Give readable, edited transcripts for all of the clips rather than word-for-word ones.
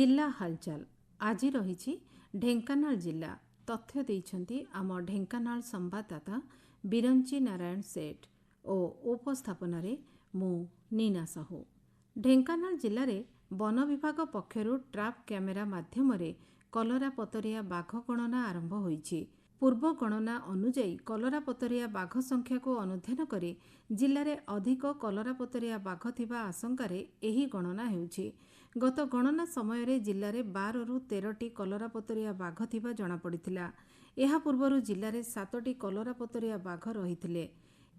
जिला हालचाल आज रही ढेंकानाल जिला तथ्य देइछंती आम ढेंकानाल संवाददाता बिरंची नारायण सेठ और उपस्थापन मु नीना साहू। ढेंकानाल जिले में वन विभाग पक्षरु ट्राप कैमेरा माध्यम कलरापतरिया बाघ गणना आरंभ होईछि। पूर्व गणना अनुजाई कलरापतरिया बाघ संख्या को अनुध्यान करे जिले में अधिक कलरापतरिया बाघ थिबा आशंकार एही गणना हेउछि। गत गणना समय जिले में 12 रु 13टी कलरापतरिया बाघ थिबा जणा पड़िथिला। एहा पूर्वरु जिले में 7टी कलरापतरिया बाघ रहिथिले।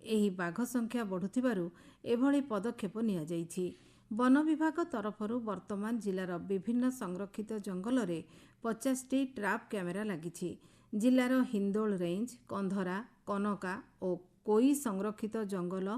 एही बाघ संख्या बढ़ुथिबारु एभଳି पदक्षेप निया जाइछि। वन विभाग तरफरु वर्तमान जिलार विभिन्न संरक्षित जंगल में 50टी ट्राप कैमेरा लागिछि। जिलार हिंदोल रेंज, कंधरा, कनका और कोई संरक्षित जंगल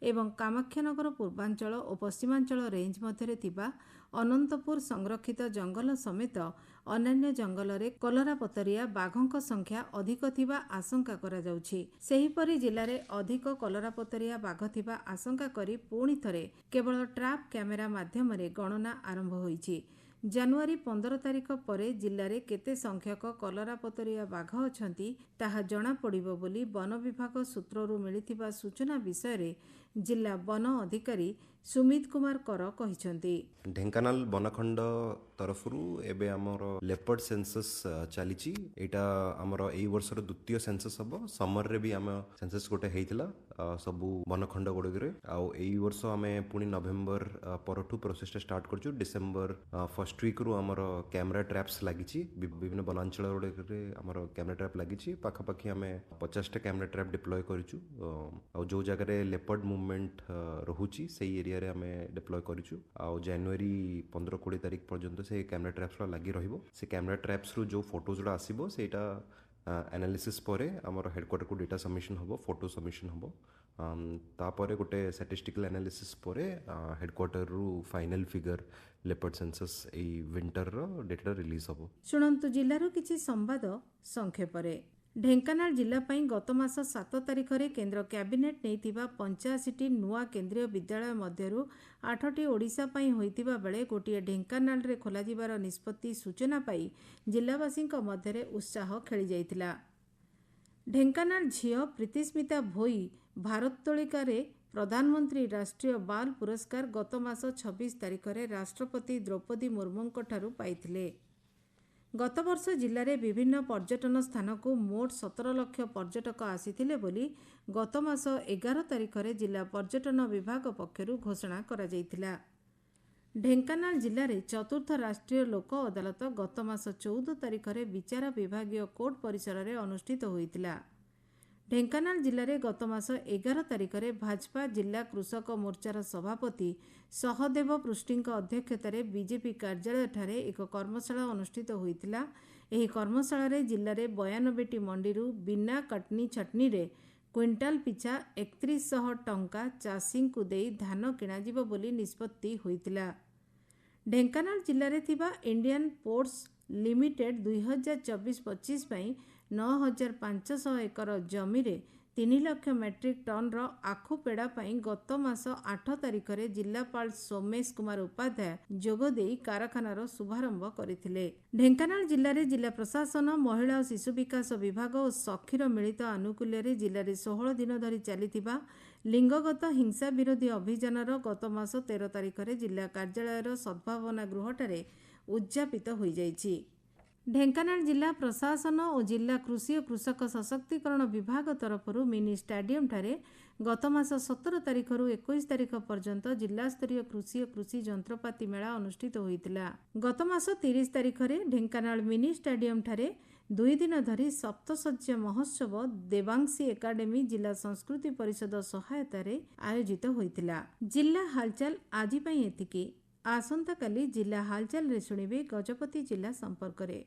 एवं कामाक्षानगर पूर्वांचल और पश्चिमांचल रेंज मध्य थिबा अनंतपुर संरक्षित जंगल समेत अन्य जंगल में कलरापतरिया बाघों संख्या अधिक थिबा आशंका करा जाउछि। सेहीपरि जिले में अधिक कलरापतरिया बाघ थिबा आशंका करी पुणी थरे केवल ट्राप कैमेरा माध्यम गणना आरंभ होईछि। जानुआरी 15 तारिख पर जिले में केते संख्यक कलरापतरिया बाघ अछंती ताहा जणा पड़िबो बोली वन विभाग सूत्ररु मिलिथिबा सूचना विषय जिला वन अधिकारी सुमित कुमार कर कहिसंती। ढेंकानाल बनखंड तरफरु एबे हमर लेपर्ड सेंसस चलीची। एटा हमर एई वर्षर द्वितीय सेंसस हबो। समर रे भी हम सेंसस गोटे हेइतिला सबु बनखंड गुडगरे आ एई वर्ष हमें पुनी नवेम्बर परठु प्रोसेस स्टार्ट करछु। डिसेंबर फर्स्ट वीक रु हमर कैमरा ट्रैप्स लागिची। विभिन्न वनांचल गुडगरे हमर कैमरा ट्रैप लागिची। पाखापाखी हमें 50 टा कैमरा ट्रैप डिप्लॉय करछु आ जो जगह रे लेपर्ड मूवमेंट रहुची सेई एरिया रे हमें डिप्लॉय करछु। आ जनवरी 15-20 तारिख पर्यंत से कैमरा ट्रैप्स लगी रहिबो। से कैमरा ट्रैप्स रु जो फोटोज रा आसीबो सेटा एनालिसिस परे हमर हेडक्वार्टर को डेटा सबमिशन हबो, फोटो सबमिशन हबो। तापरे गोटे स्टैटिस्टिकल एनालिसिस परे हेडक्वार्टर रु फाइनल फिगर लेपर्ड सेंसस ए विंटर रो डेटा रिलीज हबो। सुनंतु जिल्लारो किछि संवाद संक्षेपरे। ढेंकानाल जिला पई गत मास 7 तारिख रे केंद्र कैबिनेट नेइतिबा 85टी नुआ केंद्रीय विद्यालय मध्यरु 8टी ओडिशा पई होइतिबा बेले गोटिए ढेंकानाल रे खोला जिबार निष्पत्ति सूचना पाई जिल्लावासींक मध्यरे उत्साह खेली जाइतिला। ढेंकानाल झियो प्रीतिस्मिता भोई भारतोलिकारे प्रधानमंत्री राष्ट्रीय बाल पुरस्कार गत मास 26 तारिख रे राष्ट्रपति द्रौपदी मुर्मुंक ठारु पाइथिले। गत वर्ष जिले में विभिन्न पर्यटन स्थान को मोट 17 लाख पर्यटक आसीथिले बोली गत मास 11 तारिख रे जिला पर्यटन विभाग पक्षरु घोषणा करा जाइथिला। ढेंकानाल जिले में चतुर्थ राष्ट्रीय लोक अदालत गत मास 14 तारिख रे विचार विभागीय कोर्ट परिसर में अनुष्ठित होइतिला। ढेंकानाल जिले में गत मास 11 तारिख रे भाजपा जिला कृषक मोर्चार सभापति सहदेव पृष्टिंक अध्यक्षतार बीजेपी कार्यालय ठारे एक कर्मशाला अनुष्ठित होइतिला। एही कर्मशाला रे जिले में 92टी मंडीरू बिना कटनी छटनी रे क्विंटाल पिछा 3100 टंका चाषी को देई धान किणाजिबो बोली निष्पत्ति होइतिला। ढेंकानाल जिले में थिबा इंडियन पोर्ट्स लिमिटेड 2024-25 पई 9500 एकर जमी रे 3 लाख मेट्रिक टन रो आखु पेड़ा पई गत मास 8 तारिख रे जिलापाल सोमेश कुमार उपाध्याय जोगदेई कारखानार शुभारंभ करथिले। ढेंकानाल जिले में जिला प्रशासन, महिला और शिशु विकास विभाग और सखीर मिलित आनुकूल्य रे जिले में 16 दिन धरी चलीथिबा लिंगगत हिंसा विरोधी अभियान गत मास 13 तारिख रे जिला कार्यालय सद्भावना गृहठारे उद्यापित हो जाइछि। ढेंकानाल जिला प्रशासन और जिला कृषि और कृषक सशक्तिकरण विभाग तरफरु मिनी स्टाडियम ठारे गत मास 17 तारिख रु 21 तारिख पर्यंत जिला स्तरीय कृषि और कृषि जंत्रपाति मेला अनुष्ठित होइतिला। गत मास 30 तारिख रे ढेंकानाल मिनी स्टाडियम ठारे 2 दिन धरी सप्तशଯ୍ୟ महोत्सव देवांशी एकाडेमी जिला संस्कृति परिषद सहायतार आयोजित होइतिला। जिला हालचाल आज पई एतिकी। आसंता काली जिला हालचाल रे सुनिबे गजपति जिला संपर्क रे।